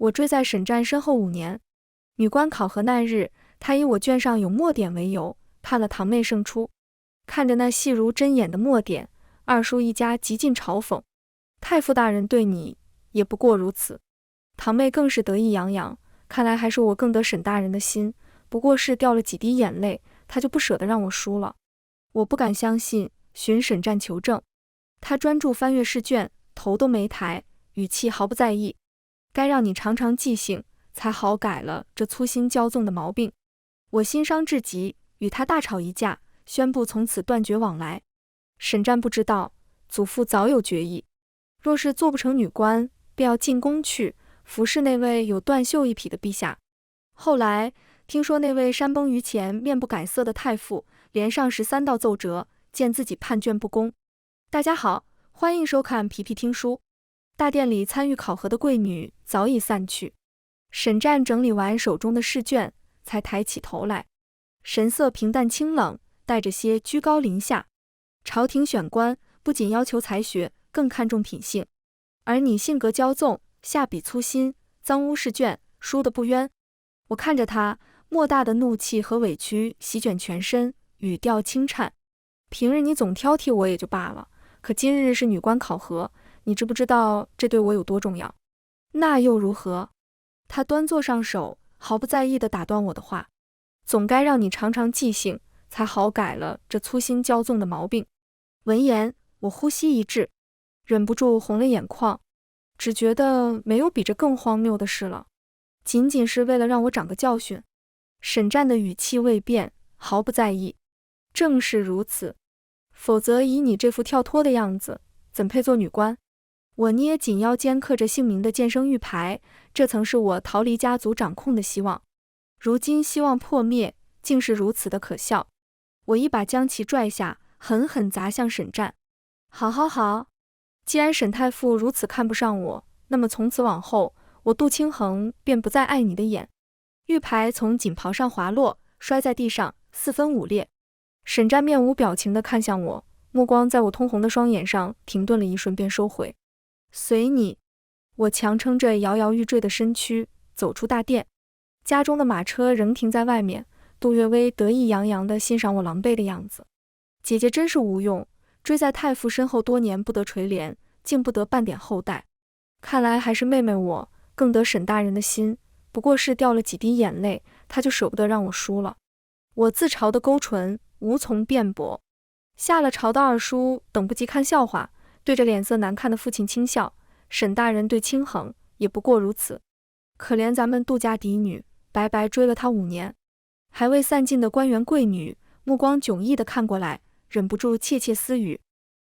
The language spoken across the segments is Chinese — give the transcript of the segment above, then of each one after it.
我追在沈战身后5年。女官考核那日，他以我卷上有墨点为由，判了堂妹胜出。看着那细如针眼的墨点，二叔一家极尽嘲讽。太傅大人对你也不过如此。堂妹更是得意洋洋，看来还是我更得沈大人的心，不过是掉了几滴眼泪，他就不舍得让我输了。我不敢相信，寻沈战求证。他专注翻阅试卷，头都没抬，语气毫不在意。该让你常常记性，才好改了这粗心骄纵的毛病。我心伤至极，与他大吵一架，宣布从此断绝往来。沈战不知道，祖父早有决议，若是做不成女官，便要进宫去服侍那位有断袖一匹的陛下。后来听说那位山崩于前面不改色的太傅，连上13道奏折，见自己判卷不公。大家好，欢迎收看皮皮听书。大殿里参与考核的贵女早已散去，沈战整理完手中的试卷，才抬起头来，神色平淡清冷，带着些居高临下。朝廷选官不仅要求才学，更看重品性，而你性格骄纵，下笔粗心，脏污试卷，输得不冤。我看着他，莫大的怒气和委屈席卷全身，语调轻颤。平日你总挑剔我也就罢了，可今日是女官考核，你知不知道这对我有多重要？那又如何？他端坐上手，毫不在意地打断我的话。总该让你常常记性，才好改了这粗心骄纵的毛病。闻言，我呼吸一滞，忍不住红了眼眶，只觉得没有比这更荒谬的事了。仅仅是为了让我长个教训。沈战的语气未变，毫不在意。正是如此，否则以你这副跳脱的样子，怎配做女官？我捏紧腰间刻着姓名的荐生玉牌，这曾是我逃离家族掌控的希望。如今希望破灭，竟是如此的可笑。我一把将其拽下，狠狠砸向沈战。好好好，既然沈太傅如此看不上我，那么从此往后，我杜清衡便不再碍你的眼。玉牌从锦袍上滑落，摔在地上，4分5裂。沈战面无表情地看向我，目光在我通红的双眼上停顿了一瞬，便收回。随你。我强撑着摇摇欲坠的身躯，走出大殿。家中的马车仍停在外面，杜月薇得意洋洋地欣赏我狼狈的样子。姐姐真是无用，追在太傅身后多年不得垂怜，竟不得半点后代。看来还是妹妹我更得沈大人的心，不过是掉了几滴眼泪，他就舍不得让我输了。我自嘲的勾唇，无从辩驳。下了朝的二叔等不及看笑话，对着脸色难看的父亲轻笑。沈大人对清衡也不过如此，可怜咱们杜家嫡女，白白追了他5年。还未散尽的官员贵女目光迥异地看过来，忍不住窃窃私语。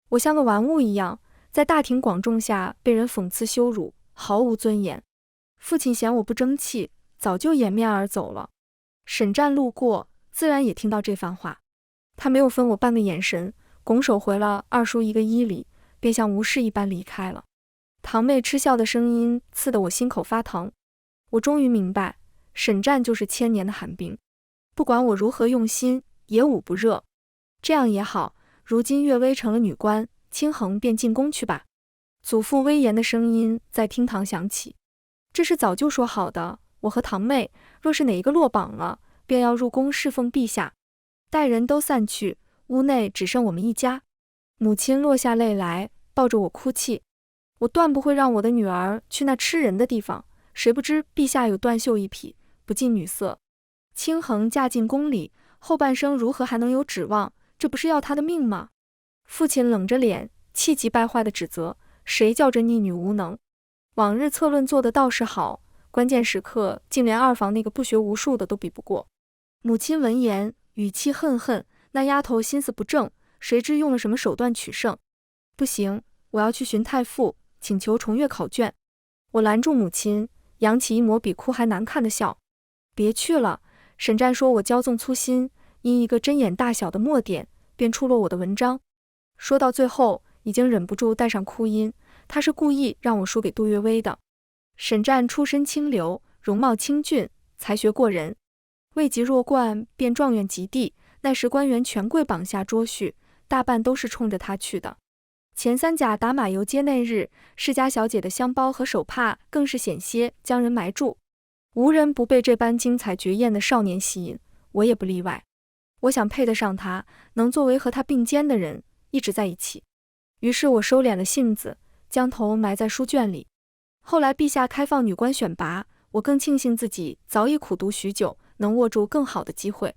我像个玩物一样，在大庭广众下被人讽刺羞辱，毫无尊严。父亲嫌我不争气，早就掩面而走了。沈战路过，自然也听到这番话。他没有分我半个眼神，拱手回了二叔一个衣礼，便像无事一般离开了。堂妹嗤笑的声音刺得我心口发疼。我终于明白，沈战就是1000年的寒冰，不管我如何用心，也捂不热。这样也好，如今岳薇成了女官，清衡便进宫去吧。祖父威严的声音在厅堂响起。这是早就说好的，我和堂妹若是哪一个落榜了，便要入宫侍奉陛下。待人都散去，屋内只剩我们一家。母亲落下泪来，抱着我哭泣。我断不会让我的女儿去那吃人的地方，谁不知陛下有断袖一匹，不近女色。清衡嫁进宫里，后半生如何还能有指望？这不是要她的命吗？父亲冷着脸，气急败坏地指责，谁叫这逆女无能？往日策论做得倒是好，关键时刻竟连二房那个不学无术的都比不过。母亲闻言，语气恨恨，那丫头心思不正，谁知用了什么手段取胜？不行，我要去寻太傅，请求重阅考卷。我拦住母亲，扬起一抹比哭还难看的笑。别去了，沈战说我骄纵粗心，因一个针眼大小的墨点，便出了我的文章。说到最后，已经忍不住带上哭音，他是故意让我输给杜月薇的。沈战出身清流，容貌清俊，才学过人，未及弱冠便状元及第，那时官员权贵榜下捉婿，大半都是冲着他去的。前三甲打马游街那日，世家小姐的香包和手帕更是险些将人埋住。无人不被这般精彩绝艳的少年吸引，我也不例外。我想配得上他，能作为和他并肩的人，一直在一起。于是我收敛了性子，将头埋在书卷里。后来陛下开放女官选拔，我更庆幸自己早已苦读许久，能握住更好的机会。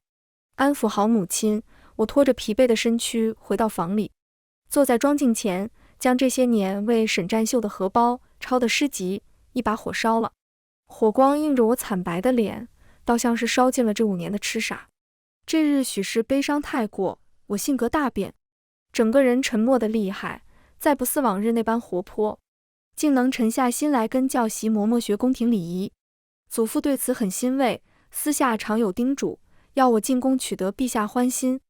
安抚好母亲，我拖着疲惫的身躯回到房里，坐在妆镜前，将这些年为沈占绣的荷包、抄的诗集一把火烧了。火光映着我惨白的脸，倒像是烧尽了这5年的痴傻。这日许是悲伤太过，我性格大变，整个人沉默的厉害，再不似往日那般活泼，竟能沉下心来跟教习嬷嬷学宫廷礼仪。祖父对此很欣慰，私下常有叮嘱，要我进宫取得陛下欢心，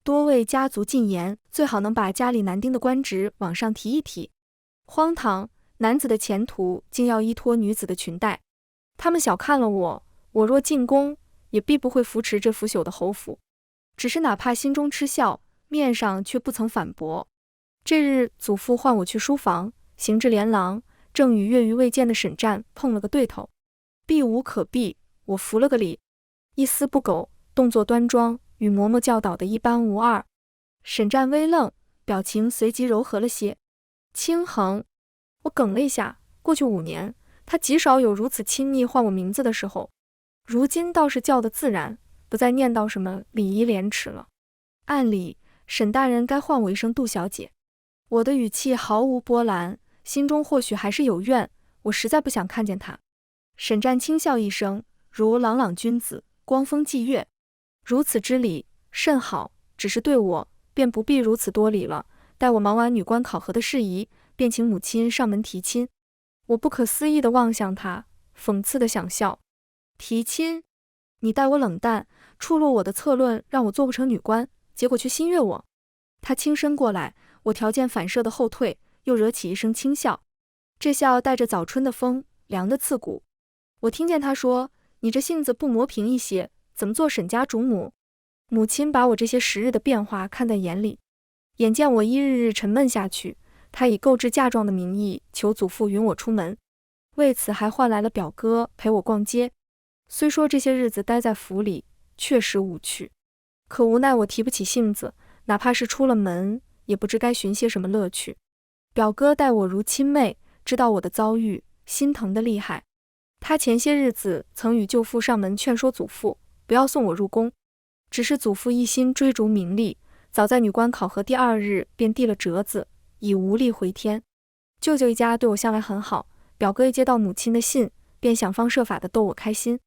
多为家族进言，最好能把家里男丁的官职往上提一提。荒唐，男子的前途竟要依托女子的裙带。他们小看了我，我若进宫，也必不会扶持这腐朽的侯府。只是哪怕心中嗤笑，面上却不曾反驳。这日祖父唤我去书房，行至连廊，正与月余未见的沈占碰了个对头。避无可避，我扶了个礼，一丝不苟，动作端庄，与嬷嬷教导的一般无二。沈占微愣，表情随即柔和了些。清衡，我哽了一下，过去5年，他极少有如此亲昵唤我名字的时候，如今倒是叫得自然，不再念叨什么礼仪廉耻了。按理，沈大人该唤我一声杜小姐。我的语气毫无波澜，心中或许还是有怨，我实在不想看见他。沈占轻笑一声，如朗朗君子，光风霁月，如此之礼甚好，只是对我便不必如此多礼了。待我忙完女官考核的事宜，便请母亲上门提亲。我不可思议地望向他，讽刺地想笑。提亲？你待我冷淡，触落我的策论，让我做不成女官，结果却心悦我。他轻身过来，我条件反射的后退，又惹起一声轻笑。这笑带着早春的风，凉得刺骨。我听见他说：“你这性子不磨平一些，怎么做沈家主母？”母亲把我这些时日的变化看在眼里，眼见我一日日沉闷下去，她以购置嫁妆的名义求祖父允我出门，为此还换来了表哥陪我逛街。虽说这些日子待在府里确实无趣，可无奈我提不起性子，哪怕是出了门，也不知该寻些什么乐趣。表哥待我如亲妹，知道我的遭遇，心疼得厉害。他前些日子曾与舅父上门劝说祖父不要送我入宫，只是祖父一心追逐名利，早在女官考核第2日便递了折子，已无力回天。舅舅一家对我向来很好，表哥一接到母亲的信，便想方设法地逗我开心。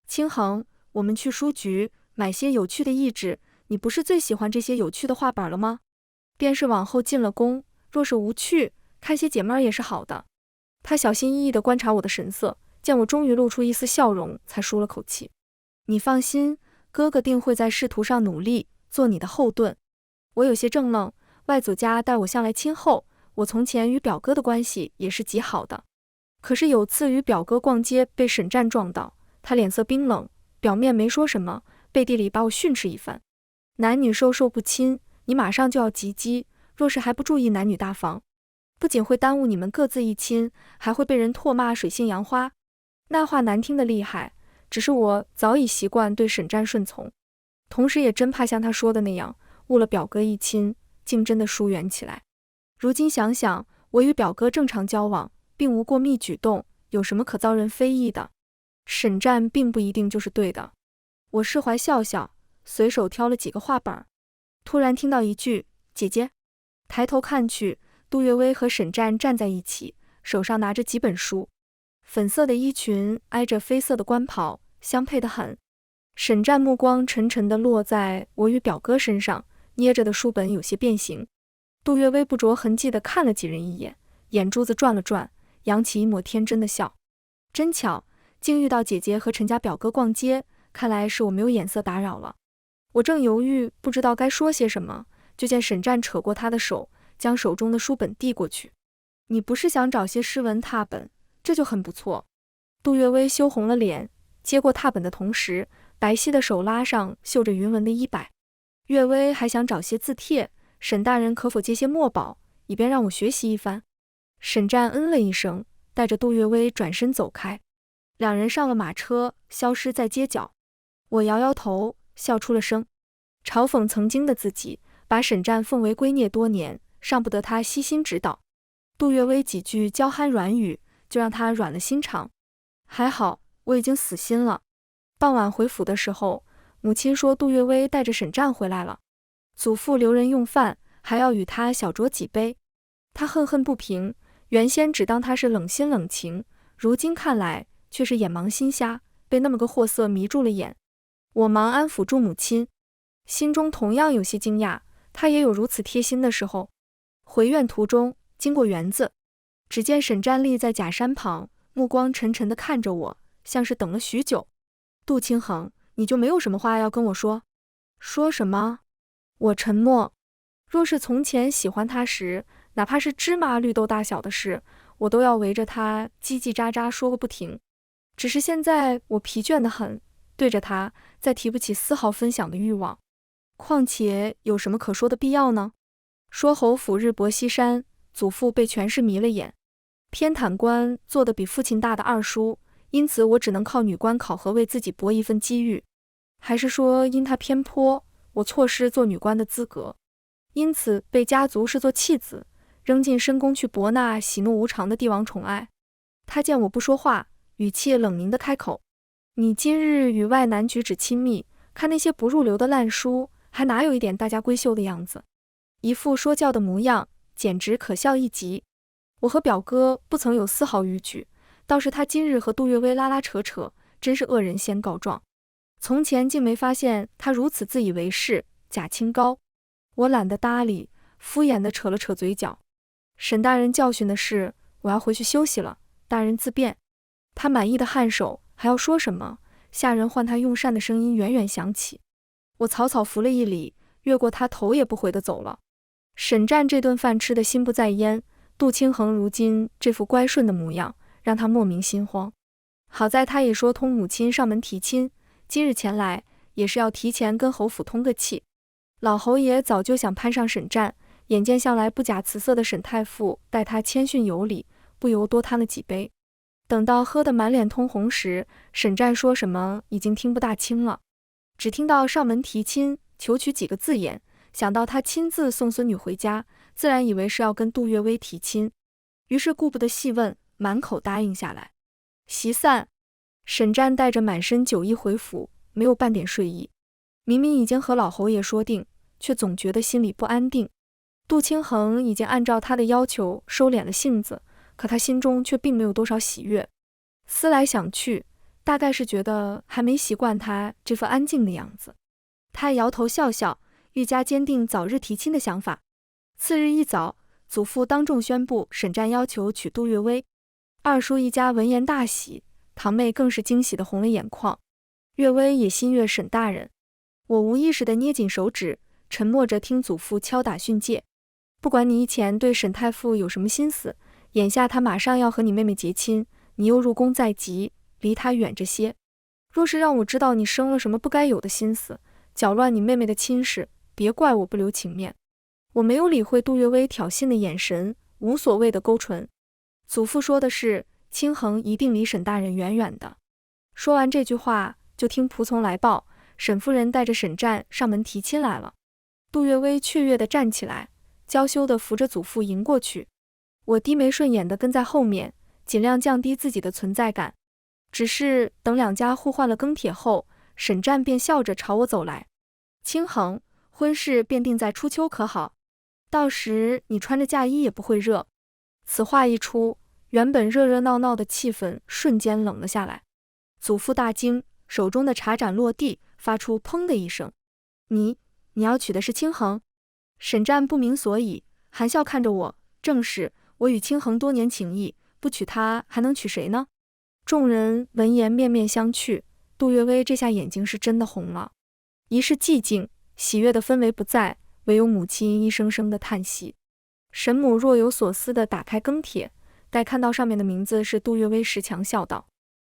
清衡，我们去书局买些有趣的译纸，你不是最喜欢这些有趣的画板了吗？便是往后进了宫，若是无趣，看些解闷也是好的。他小心翼翼地观察我的神色，见我终于露出一丝笑容，才舒了口气。你放心，哥哥定会在仕途上努力，做你的后盾。我有些怔愣，外祖家待我向来亲厚，我从前与表哥的关系也是极好的。可是有次与表哥逛街被沈占撞到，他脸色冰冷，表面没说什么，背地里把我训斥一番。男女授受不亲，你马上就要及笄，若是还不注意男女大防，不仅会耽误你们各自一亲，还会被人唾骂水性杨花。那话难听的厉害，只是我早已习惯对沈占顺从，同时也真怕像他说的那样，误了表哥一亲，竟真的疏远起来。如今想想，我与表哥正常交往，并无过密举动，有什么可遭人非议的？沈占并不一定就是对的。我释怀笑笑，随手挑了几个画板，突然听到一句姐姐，抬头看去，杜月薇和沈占站在一起，手上拿着几本书，粉色的衣裙挨着绯色的官袍，相配得很。沈占目光沉沉地落在我与表哥身上，捏着的书本有些变形。杜月薇不着痕迹地看了几人一眼，眼珠子转了转，扬起一抹天真的笑。真巧，竟遇到姐姐和陈家表哥逛街，看来是我没有眼色打扰了。我正犹豫不知道该说些什么，就见沈占扯过他的手，将手中的书本递过去。你不是想找些诗文拓本，这就很不错。杜月薇羞红了脸，接过拓本的同时，白皙的手拉上绣着云纹的衣摆。月薇还想找些字帖，沈大人可否借些墨宝，以便让我学习一番。沈战嗯了一声，带着杜月薇转身走开。两人上了马车，消失在街角。我摇摇头，笑出了声，嘲讽曾经的自己，把沈战奉为圭臬多年，尚不得他悉心指导。杜月薇几句娇憨软语，就让他软了心肠。还好，我已经死心了。傍晚回府的时候，母亲说杜月薇带着沈战回来了，祖父留人用饭，还要与他小酌几杯。他恨恨不平，原先只当他是冷心冷情，如今看来却是眼盲心瞎，被那么个货色迷住了眼。我忙安抚住母亲，心中同样有些惊讶，他也有如此贴心的时候。回院途中，经过园子，只见沈战立在假山旁，目光沉沉地看着我，像是等了许久。杜清衡，你就没有什么话要跟我说？说什么？我沉默。若是从前喜欢他时，哪怕是芝麻绿豆大小的事，我都要围着他叽叽喳喳说个不停。只是现在我疲倦得很，对着他再提不起丝毫分享的欲望。况且有什么可说的必要呢？说侯府日薄西山，祖父被权势迷了眼，偏袒官做得比父亲大的二叔，因此我只能靠女官考核为自己搏一份机遇。还是说因他偏颇，我错失做女官的资格，因此被家族视作弃子，扔进深宫去博那喜怒无常的帝王宠爱。他见我不说话，语气冷凝地开口：你今日与外男举止亲密，看那些不入流的烂书，还哪有一点大家闺秀的样子，一副说教的模样，简直可笑一极。我和表哥不曾有丝毫逾矩，倒是他今日和杜月薇拉拉扯扯，真是恶人先告状。从前竟没发现他如此自以为是，假清高。我懒得搭理，敷衍地扯了扯嘴角。沈大人教训的是，我要回去休息了，大人自便。他满意的颔首，还要说什么，下人唤他用膳的声音远远响起。我草草服了一礼，越过他头也不回地走了。沈战这顿饭吃得心不在焉，杜清衡如今这副乖顺的模样，让他莫名心慌。好在他也说通母亲上门提亲，今日前来也是要提前跟侯府通个气。老侯爷早就想攀上沈战，眼见向来不假辞色的沈太傅待他谦逊有礼，不由多贪了几杯。等到喝得满脸通红时，沈战说什么已经听不大清了，只听到上门提亲求娶几个字眼，想到他亲自送孙女回家，自然以为是要跟杜月薇提亲，于是顾不得细问，满口答应下来。席散，沈战带着满身酒意回府，没有半点睡意。明明已经和老侯爷说定，却总觉得心里不安定。杜清衡已经按照他的要求收敛了性子，可他心中却并没有多少喜悦。思来想去，大概是觉得还没习惯他这副安静的样子。他摇头笑笑，愈加坚定早日提亲的想法。次日一早，祖父当众宣布沈战要求娶杜月薇。二叔一家闻言大喜，堂妹更是惊喜的红了眼眶。月薇也心悦沈大人。我无意识地捏紧手指，沉默着听祖父敲打训诫。不管你以前对沈太傅有什么心思，眼下他马上要和你妹妹结亲，你又入宫在即，离他远着些。若是让我知道你生了什么不该有的心思，搅乱你妹妹的亲事，别怪我不留情面。我没有理会杜月薇挑衅的眼神，无所谓的勾唇。祖父说的是，清衡一定离沈大人远远的。说完这句话，就听仆从来报，沈夫人带着沈战上门提亲来了。杜月薇雀跃地站起来，娇羞地扶着祖父迎过去。我低眉顺眼地跟在后面，尽量降低自己的存在感。只是等两家互换了更帖后，沈战便笑着朝我走来。清衡，婚事便定在初秋可好？到时你穿着嫁衣也不会热。此话一出，原本热热闹闹的气氛瞬间冷了下来。祖父大惊，手中的茶盏落地，发出砰的一声。你要娶的是清衡？沈战不明所以，含笑看着我，正是，我与清衡多年情谊，不娶她还能娶谁呢？众人闻言面面相觑，杜月薇这下眼睛是真的红了。一世寂静，喜悦的氛围不在，唯有母亲一声声的叹息。沈母若有所思地打开更帖，待看到上面的名字是杜月薇时，强笑道：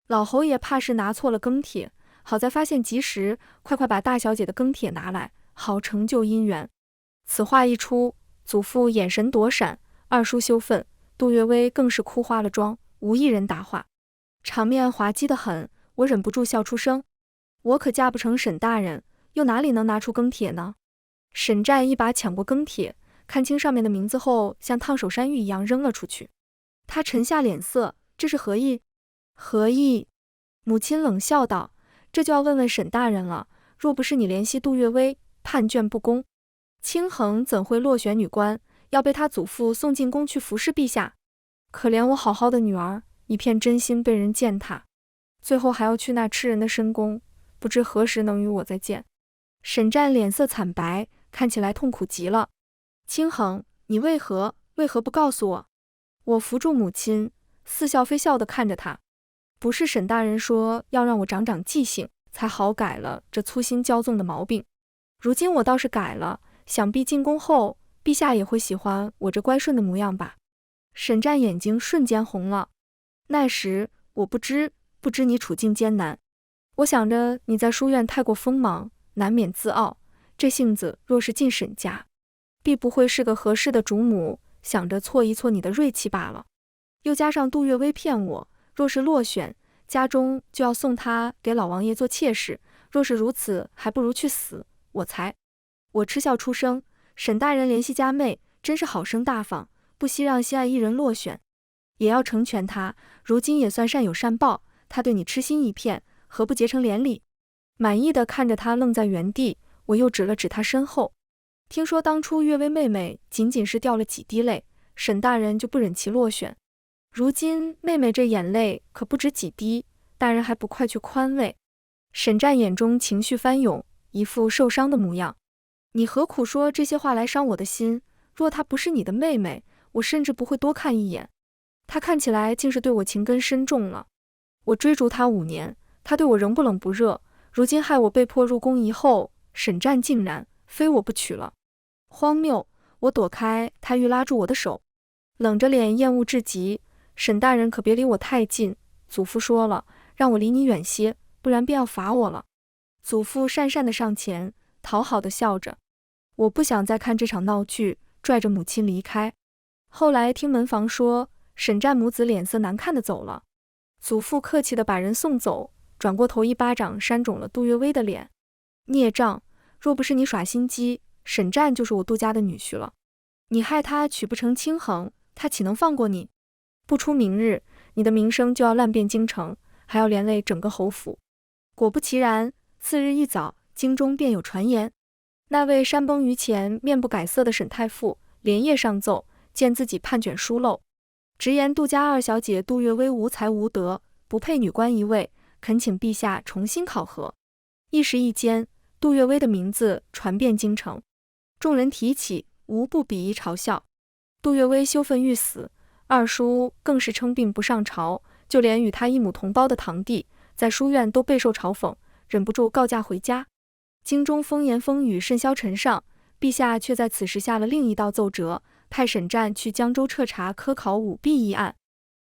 老侯爷怕是拿错了更帖，好在发现及时，快把大小姐的更帖拿来，好成就姻缘。此话一出，祖父眼神躲闪，二叔羞愤，杜月薇更是哭花了妆，无一人答话，场面滑稽得很，我忍不住笑出声。我可嫁不成沈大人，又哪里能拿出庚帖呢？沈战一把抢过庚帖，看清上面的名字后，像烫手山芋一样扔了出去。他沉下脸色，这是何意？何意？母亲冷笑道，这就要问问沈大人了，若不是你联系杜月薇，判卷不公，清衡怎会落选女官，要被他祖父送进宫去服侍陛下？可怜我好好的女儿，一片真心被人践踏，最后还要去那吃人的深宫，不知何时能与我再见。沈战脸色惨白，看起来痛苦极了。清衡，你为何不告诉我？我扶住母亲，似笑非笑地看着她。不是沈大人说要让我长长记性，才好改了这粗心骄纵的毛病。如今我倒是改了，想必进宫后，陛下也会喜欢我这乖顺的模样吧。沈战眼睛瞬间红了。那时我不知你处境艰难，我想着你在书院太过锋芒，难免自傲，这性子若是进沈家，必不会是个合适的主母，想着挫一挫你的锐气罢了。又加上杜月薇骗我，若是落选，家中就要送她给老王爷做妾室，若是如此，还不如去死。我嗤笑出声，沈大人怜惜家妹，真是好生大方，不惜让心爱一人落选，也要成全他，如今也算善有善报，他对你痴心一片，何不结成连理？满意的看着他愣在原地，我又指了指他身后。听说当初月薇妹妹仅仅是掉了几滴泪，沈大人就不忍其落选，如今妹妹这眼泪可不止几滴，大人还不快去宽慰？沈战眼中情绪翻涌，一副受伤的模样。你何苦说这些话来伤我的心？若她不是你的妹妹，我甚至不会多看一眼。她看起来竟是对我情根深重了。我追逐她5年，她对我仍不冷不热，如今害我被迫入宫以后，沈战竟然非我不娶了。荒谬！我躲开，他欲拉住我的手，冷着脸厌恶至极。沈大人可别离我太近，祖父说了，让我离你远些，不然便要罚我了。祖父讪讪地上前，讨好地笑着。我不想再看这场闹剧，拽着母亲离开。后来听门房说，沈战母子脸色难看地走了。祖父客气地把人送走，转过头一巴掌扇肿了杜月薇的脸。孽障！若不是你耍心机，沈战就是我杜家的女婿了。你害他娶不成清衡，他岂能放过你？不出明日，你的名声就要烂遍京城，还要连累整个侯府。果不其然，次日一早，京中便有传言，那位山崩于前、面不改色的沈太傅连夜上奏，见自己判卷疏漏，直言杜家二小姐杜月薇无才无德，不配女官一位，恳请陛下重新考核。一时一间，杜月薇的名字传遍京城，众人提起，无不鄙夷嘲笑。杜月薇羞愤欲死，二叔更是称病不上朝，就连与他一母同胞的堂弟，在书院都备受嘲讽，忍不住告假回家。京中风言风语甚嚣尘上，陛下却在此时下了另一道奏折，派沈战去江州彻查科考舞弊一案。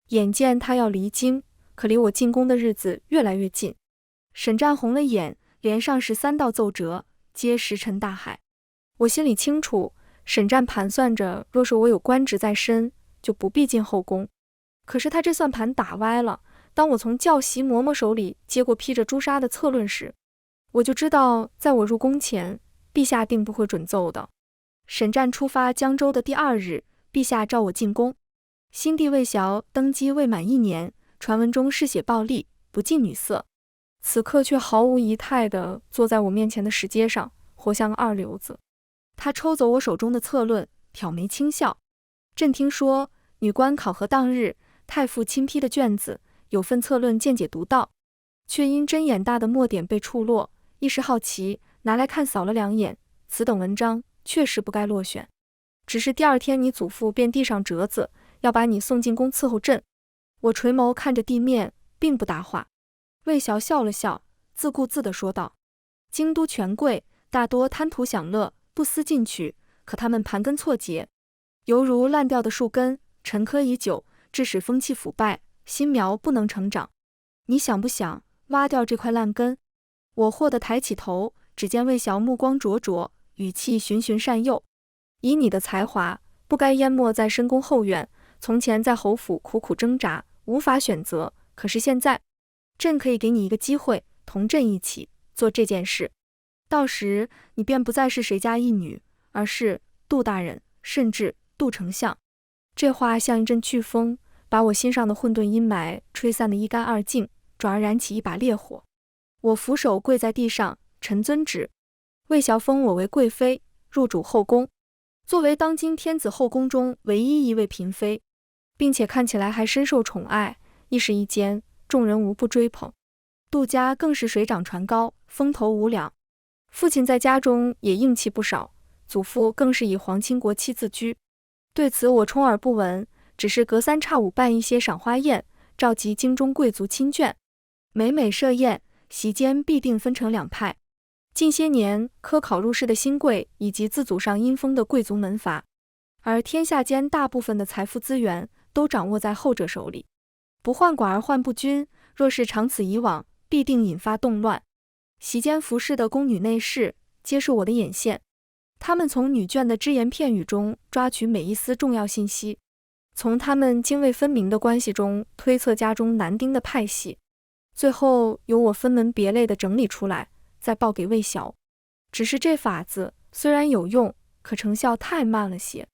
眼见他要离京，可离我进宫的日子越来越近。沈战红了眼，连上13道奏折，皆石沉大海。我心里清楚，沈战盘算着，若是我有官职在身，就不必进后宫。可是他这算盘打歪了。当我从教习嬷嬷手里接过披着朱砂的策论时，我就知道，在我入宫前，陛下定不会准奏的。沈战出发江州的第2日，陛下召我进宫。新帝魏崤登基未满1年，传闻中嗜血暴戾，不近女色，此刻却毫无仪态地坐在我面前的石阶上，活像个二流子。他抽走我手中的策论，挑眉轻笑。朕听说，女官考核当日，太傅亲批的卷子，有份策论见解独到，却因针眼大的墨点被触落，一时好奇，拿来看扫了2眼，此等文章确实不该落选。只是第2天你祖父便递上折子，要把你送进宫伺候朕。我垂眸看着地面，并不答话。魏崤笑了笑，自顾自地说道：京都权贵大多贪图享乐，不思进取，可他们盘根错节，犹如烂掉的树根，沉疴已久，致使风气腐败，新苗不能成长。你想不想挖掉这块烂根？我霍地抬起头，只见魏崤目光灼灼，语气循循善诱。以你的才华，不该淹没在深宫后院。从前在侯府苦苦挣扎，无法选择，可是现在，朕可以给你一个机会，同朕一起做这件事。到时你便不再是谁家一女，而是杜大人，甚至杜丞相。这话像一阵飓风，把我心上的混沌阴霾吹散得一干二净，转而燃起一把烈火。我俯首跪在地上，臣遵旨。魏崤封我为贵妃，入主后宫，作为当今天子后宫中唯一一位嫔妃，并且看起来还深受宠爱，一时一间众人无不追捧。杜家更是水涨船高，风头无两。父亲在家中也硬气不少，祖父更是以皇亲国戚自居。对此我充耳不闻，只是隔三差五办一些赏花宴，召集京中贵族亲眷。每设宴，席间必定分成两派。近些年科考入仕的新贵，以及自祖上阴封的贵族门阀，而天下间大部分的财富资源都掌握在后者手里。不患寡而患不均，若是长此以往，必定引发动乱。席间服侍的宫女内侍皆是我的眼线，他们从女眷的只言片语中抓取每一丝重要信息，从他们泾渭分明的关系中推测家中男丁的派系，最后由我分门别类的整理出来，再报给魏崤。只是这法子虽然有用，可成效太慢了些。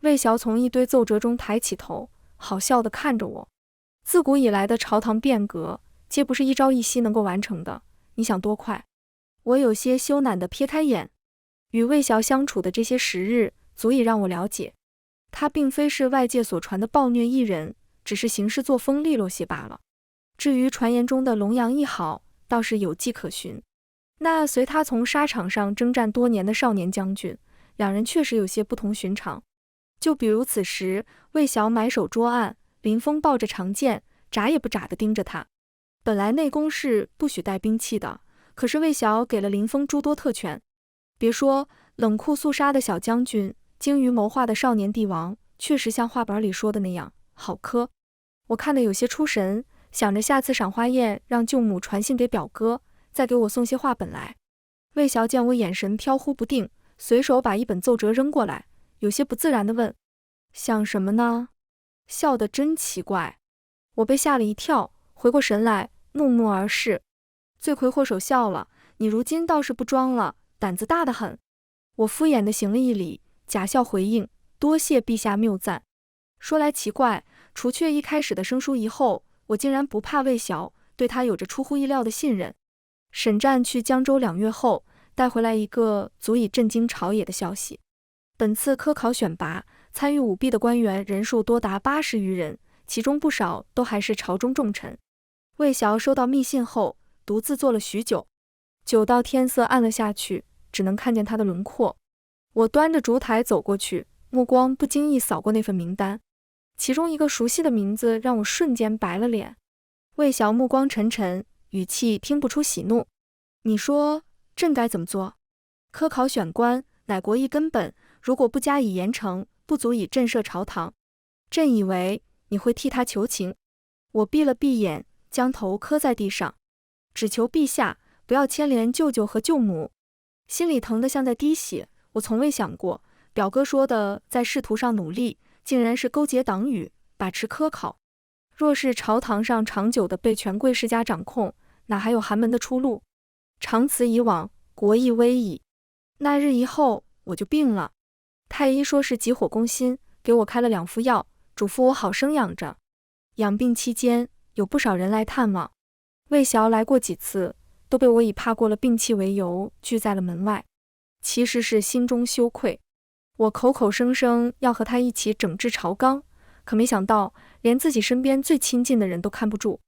魏崤从一堆奏折中抬起头，好笑地看着我。自古以来的朝堂变革，皆不是一朝一夕能够完成的，你想多快？我有些羞赧地撇开眼。与魏崤相处的这些时日，足以让我了解，他并非是外界所传的暴虐艺人，只是行事作风利落些罢了。至于传言中的龙阳一好，倒是有迹可循。那随他从沙场上征战多年的少年将军，两人确实有些不同寻常。就比如此时，魏崤埋首桌案，林峰抱着长剑，眨也不眨地盯着他。本来内宫是不许带兵器的，可是魏崤给了林峰诸多特权。别说冷酷肃杀的小将军，精于谋划的少年帝王，确实像话本里说的那样好磕。我看得有些出神，想着下次赏花宴让舅母传信给表哥，再给我送些话本来。魏崤见我眼神飘忽不定，随手把一本奏折扔过来，有些不自然地问：想什么呢？笑得真奇怪。我被吓了一跳，回过神来，怒目而视。罪魁祸首笑了，你如今倒是不装了，胆子大得很。我敷衍地行了一礼，假笑回应：多谢陛下谬赞。说来奇怪，除却一开始的生疏疑后，我竟然不怕魏崤，对他有着出乎意料的信任。沈湛去江州2月后，带回来一个足以震惊朝野的消息。本次科考选拔，参与舞弊的官员人数多达80余人，其中不少都还是朝中重臣。魏崤收到密信后，独自坐了许久，久到天色暗了下去，只能看见他的轮廓。我端着烛台走过去，目光不经意扫过那份名单，其中一个熟悉的名字让我瞬间白了脸。魏崤目光沉沉，语气听不出喜怒。你说朕该怎么做？科考选官乃国一根本，如果不加以严惩，不足以震慑朝堂。朕以为你会替他求情。我闭了闭眼，将头磕在地上，只求陛下不要牵连舅舅和舅母。心里疼得像在滴血。我从未想过，表哥说的在仕途上努力，竟然是勾结党羽，把持科考。若是朝堂上长久的被权贵世家掌控，哪还有寒门的出路？长此以往，国亦危矣。那日以后，我就病了。太医说是急火攻心，给我开了2副药，嘱咐我好生养着。养病期间，有不少人来探望。魏崤来过几次，都被我以怕过了病气为由拒在了门外。其实是心中羞愧，我口口声声要和他一起整治朝纲，可没想到连自己身边最亲近的人都看不住。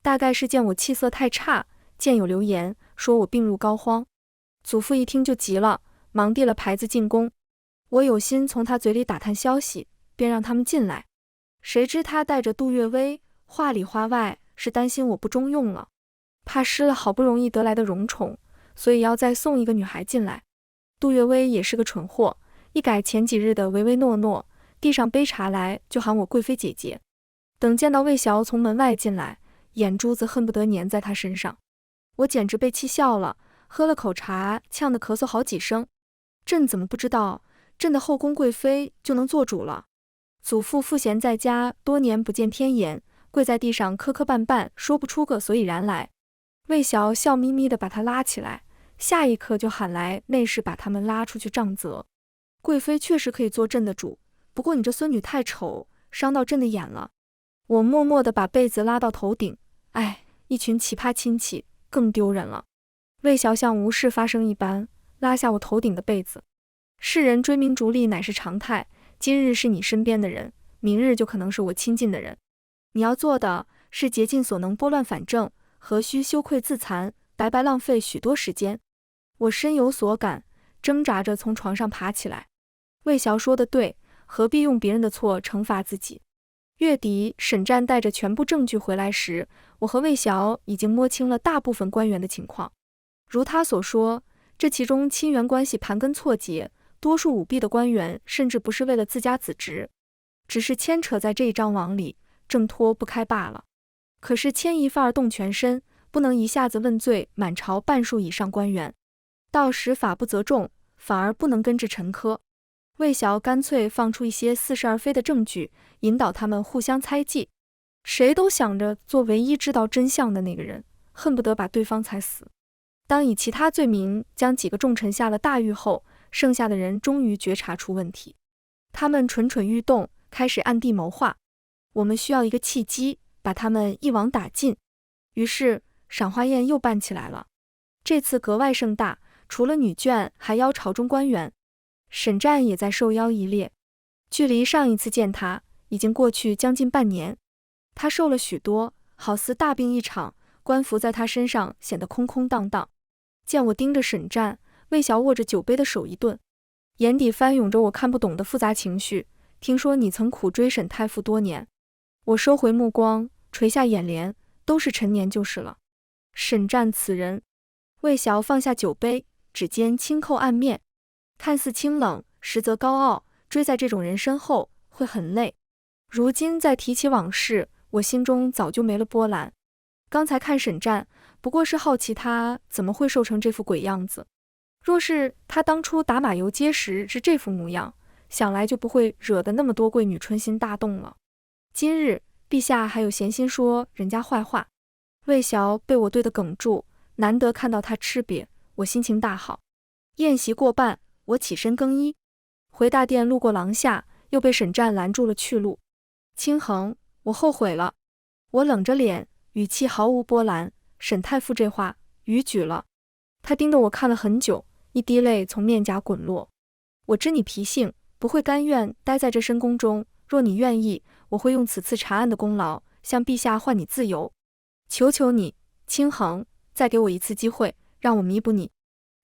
大概是见我气色太差，见有流言说我病入膏肓。祖父一听就急了，忙递了牌子进宫。我有心从他嘴里打探消息，便让他们进来。谁知他带着杜月薇，话里话外是担心我不中用了，怕失了好不容易得来的荣宠，所以要再送一个女孩进来。杜月薇也是个蠢货，一改前几日的唯唯诺诺，递上杯茶来就喊我贵妃姐姐。等见到魏崤从门外进来，眼珠子恨不得粘在他身上。我简直被气笑了，喝了口茶，呛得咳嗽好几声。朕怎么不知道，朕的后宫贵妃就能做主了。祖父赋闲在家，多年不见天颜，跪在地上磕磕绊绊，说不出个所以然来。魏晓笑眯眯地把他拉起来，下一刻就喊来内侍把他们拉出去杖责。贵妃确实可以做朕的主，不过你这孙女太丑，伤到朕的眼了。我默默地把被子拉到头顶，哎，一群奇葩亲戚，更丢人了。魏晓像无事发生一般，拉下我头顶的被子。世人追名逐利乃是常态，今日是你身边的人，明日就可能是我亲近的人。你要做的是竭尽所能拨乱反正，何须羞愧自残，白白浪费许多时间。我深有所感，挣扎着从床上爬起来。魏晓说的对，何必用别人的错惩罚自己？月底沈战带着全部证据回来时，我和魏晓已经摸清了大部分官员的情况。如他所说，这其中亲缘关系盘根错节，多数舞弊的官员甚至不是为了自家子侄，只是牵扯在这一张网里，挣脱不开罢了。可是牵一发而动全身，不能一下子问罪满朝半数以上官员，到时法不责众，反而不能根治沉疴。魏晓干脆放出一些似是而非的证据，引导他们互相猜忌，谁都想着做唯一知道真相的那个人，恨不得把对方踩死。当以其他罪名将几个重臣下了大狱后，剩下的人终于觉察出问题，他们蠢蠢欲动，开始暗地谋划。我们需要一个契机，把他们一网打尽。于是赏花宴又办起来了，这次格外盛大，除了女眷，还邀朝中官员。沈战也在受邀一列。距离上一次见他，已经过去将近半年。他瘦了许多，好似大病一场，官服在他身上显得空空荡荡。见我盯着沈战，魏晓握着酒杯的手一顿，眼底翻涌着我看不懂的复杂情绪。听说你曾苦追沈太傅多年。我收回目光，垂下眼帘，都是陈年旧事了。沈战此人。魏晓放下酒杯，指尖轻扣案面，看似清冷，实则高傲。追在这种人身后会很累。如今再提起往事，我心中早就没了波澜。刚才看沈战，不过是好奇他怎么会瘦成这副鬼样子。若是他当初打马游街时是这副模样，想来就不会惹得那么多贵女春心大动了。今日陛下还有闲心说人家坏话。魏晓被我对得哽住，难得看到他吃瘪，我心情大好。宴席过半，我起身更衣，回大殿路过廊下，又被沈战拦住了去路。清衡，我后悔了。我冷着脸，语气毫无波澜。沈太傅这话逾矩了。他盯着我看了很久，一滴泪从面颊滚落。我知你脾性，不会甘愿待在这深宫中，若你愿意，我会用此次查案的功劳向陛下换你自由。求求你，清衡，再给我一次机会，让我弥补你。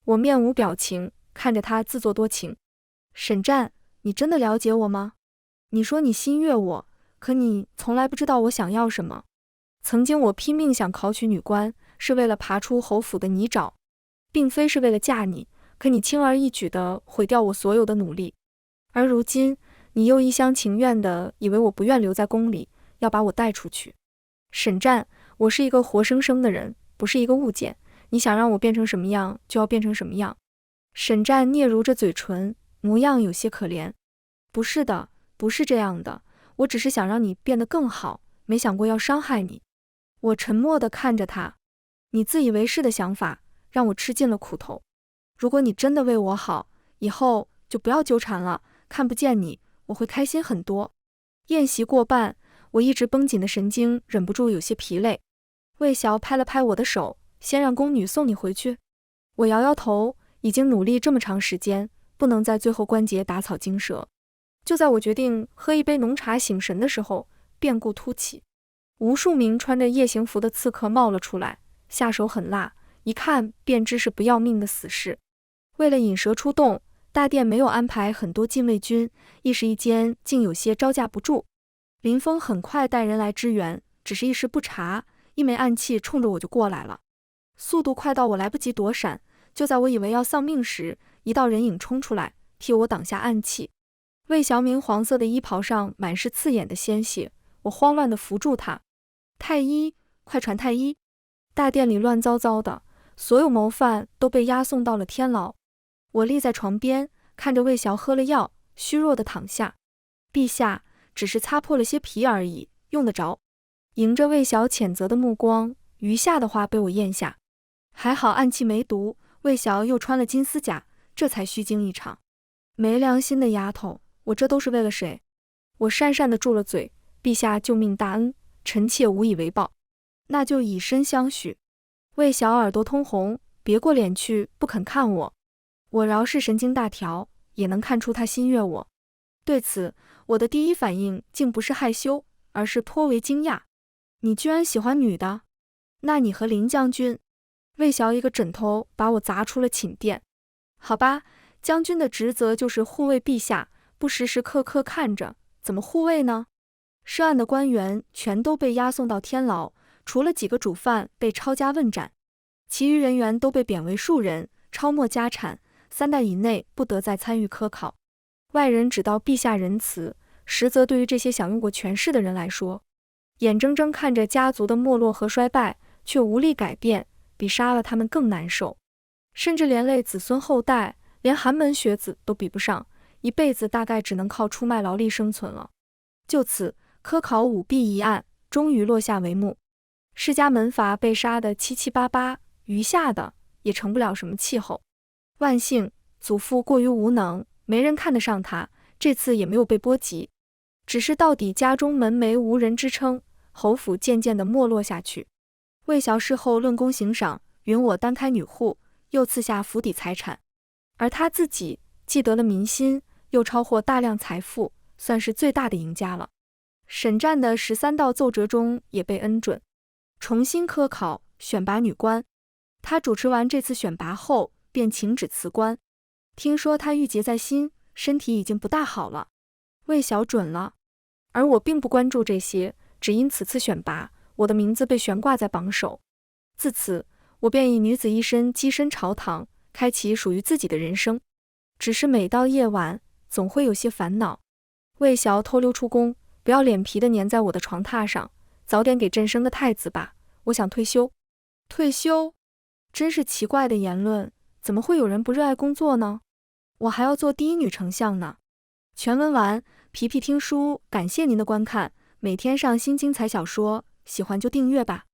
我面无表情，看着他自作多情。沈战，你真的了解我吗？你说你心悦我，可你从来不知道我想要什么。曾经我拼命想考取女官，是为了爬出侯府的泥沼，并非是为了嫁你，可你轻而易举地毁掉我所有的努力。而如今，你又一厢情愿地以为我不愿留在宫里，要把我带出去。沈战，我是一个活生生的人，不是一个物件，你想让我变成什么样，就要变成什么样。沈战嗫嚅着嘴唇，模样有些可怜。不是的，不是这样的，我只是想让你变得更好，没想过要伤害你。我沉默地看着他，你自以为是的想法让我吃尽了苦头。如果你真的为我好，以后就不要纠缠了，看不见你，我会开心很多。宴席过半，我一直绷紧的神经忍不住有些疲累。魏晓拍了拍我的手，先让宫女送你回去。我摇摇头，已经努力这么长时间，不能在最后关节打草惊蛇。就在我决定喝一杯浓茶醒神的时候，变故突起。无数名穿着夜行服的刺客冒了出来，下手狠辣，一看便知是不要命的死士。为了引蛇出洞，大殿没有安排很多禁卫军，一时一间竟有些招架不住。林峰很快带人来支援，只是一时不察，一枚暗器冲着我就过来了，速度快到我来不及躲闪。就在我以为要丧命时，一道人影冲出来，替我挡下暗器。魏晓明黄色的衣袍上满是刺眼的鲜血，我慌乱地扶住他。太医，快传太医！大殿里乱糟糟的，所有谋犯都被押送到了天牢。我立在床边，看着魏晓喝了药，虚弱的躺下。陛下，只是擦破了些皮而已，用得着。迎着魏晓谴责的目光，余下的话被我咽下。还好暗器没毒，魏晓又穿了金丝甲，这才虚惊一场。没良心的丫头，我这都是为了谁？我讪讪地住了嘴。陛下救命大恩，臣妾无以为报。那就以身相许。魏晓耳朵通红，别过脸去，不肯看我。我饶是神经大条，也能看出他心悦我。对此，我的第一反应竟不是害羞，而是颇为惊讶。你居然喜欢女的？那你和林将军……魏晓一个枕头把我砸出了寝殿。好吧，将军的职责就是护卫陛下，不时时刻刻看着，怎么护卫呢？涉案的官员全都被押送到天牢，除了几个主犯被抄家问斩，其余人员都被贬为庶人，抄没家产，3代以内不得再参与科考。外人只道陛下仁慈，实则对于这些享用过权势的人来说，眼睁睁看着家族的没落和衰败，却无力改变，比杀了他们更难受，甚至连累子孙后代，连寒门学子都比不上，一辈子大概只能靠出卖劳力生存了。就此，科考舞弊一案终于落下帷幕。世家门阀被杀得七七八八，余下的也成不了什么气候。万幸，祖父过于无能，没人看得上他，这次也没有被波及。只是到底家中门楣无人支撑，侯府渐渐地没落下去。魏晓事后论功行赏，允我单开女户，又赐下府邸财产，而他自己既得了民心，又超获大量财富，算是最大的赢家了。审战的13道奏折中也被恩准，重新科考选拔女官。他主持完这次选拔后，便请旨辞官。听说他郁结在心，身体已经不大好了。魏晓准了，而我并不关注这些，只因此次选拔，我的名字被悬挂在榜首。自此，我便以女子一身跻身朝堂，开启属于自己的人生。只是每到夜晚，总会有些烦恼。魏晓偷溜出宫，不要脸皮地粘在我的床榻上，早点给朕生个太子吧，我想退休。退休？真是奇怪的言论，怎么会有人不热爱工作呢？我还要做第一女丞相呢。全文完，皮皮听书，感谢您的观看，每天上新精彩小说，喜欢就订阅吧。